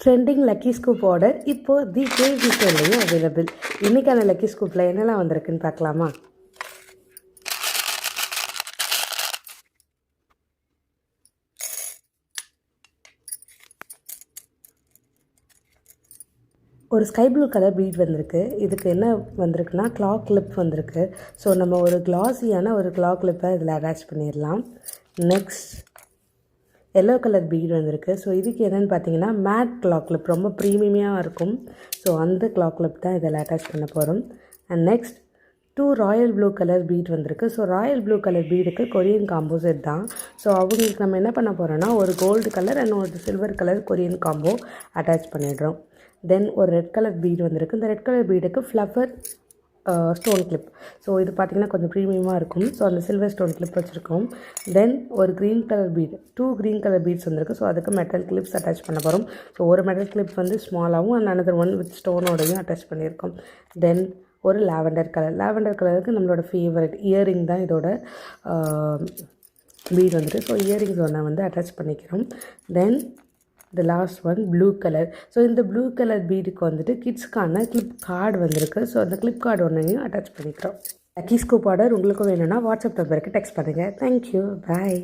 Trending lucky scoop order இப்போது தி KV ஸ்டோர்லேயும் available. இன்றைக்கான lucky ஸ்கூப்பில் என்னெல்லாம் வந்திருக்குன்னு பார்க்கலாமா? ஒரு ஸ்கை ப்ளூ கலர் பீட் வந்திருக்கு. இதுக்கு என்ன வந்திருக்குன்னா கிளாக் கிளிப் வந்திருக்கு. ஸோ நம்ம ஒரு கிளாஸியான ஒரு கிளாக் கிளிப்பை இதில் அட்டாச் பண்ணிடலாம். நெக்ஸ்ட் எல்லோ கலர் பீட் வந்திருக்கு. ஸோ இதுக்கு என்னென்னு பார்த்தீங்கன்னா மேட் கிளாக் கிளிப், ரொம்ப ப்ரீமியமாக இருக்கும். ஸோ அந்த கிளாக் கிளிப் தான் இதில் அட்டாச் பண்ண போகிறோம். And next 2 royal blue colour bead வந்திருக்கு. ஸோ ராயல் ப்ளூ கலர் பீடுக்கு கொரியன் காம்போசிட் தான். ஸோ அவங்களுக்கு நம்ம என்ன பண்ண போகிறோன்னா ஒரு கோல்டு கலர் அண்ட் ஒரு silver colour Korean combo attach பண்ணிடுறோம். தென் ஒரு ரெட் கலர் பீடு வந்திருக்கு. இந்த ரெட் கலர் பீடுக்கு ஃப்ளவர் ஸ்டோன் கிளிப். ஸோ இது பார்த்திங்கன்னா கொஞ்சம் ப்ரீமியமாக இருக்கும். ஸோ அந்த சில்வர் ஸ்டோன் கிளிப் வச்சுருக்கோம். தென் ஒரு green colour bead, 2 green colour beads வந்திருக்கு. ஸோ அதுக்கு மெட்டல் கிளிப்ஸ் அட்டாச் பண்ண போகிறோம். ஸோ ஒரு மெட்டல் கிளிப் வந்து ஸ்மாலாகவும் அண்ட் அனதர் ஒன் வித் ஸ்டோனோடையும் அட்டாச் பண்ணியிருக்கோம். தென் ஒரு லாவெண்டர் கலருக்கு நம்மளோட ஃபேவரட் இயரிங் தான் இதோட பீட் வந்துட்டு. ஸோ இயரிங்ஸ் ஒன்று வந்து அட்டாச் பண்ணிக்கிறோம். தென் the last one blue color. So இந்த ப்ளூ கலர் பீடுக்கு வந்துட்டு கிட்ஸ்க்கான கிளிப் கார்டு வந்திருக்கு. ஸோ அந்த கிளிப் கார்டு ஒன்றையும் அட்டாச் பண்ணிக்கிறோம். லக்கி ஸ்கூப் ஆர்டர் உங்களுக்கும் வேணும்னா வாட்ஸ்அப் நம்பருக்கு டெக்ஸ்ட் பண்ணுங்கள். தேங்க்யூ, பாய்.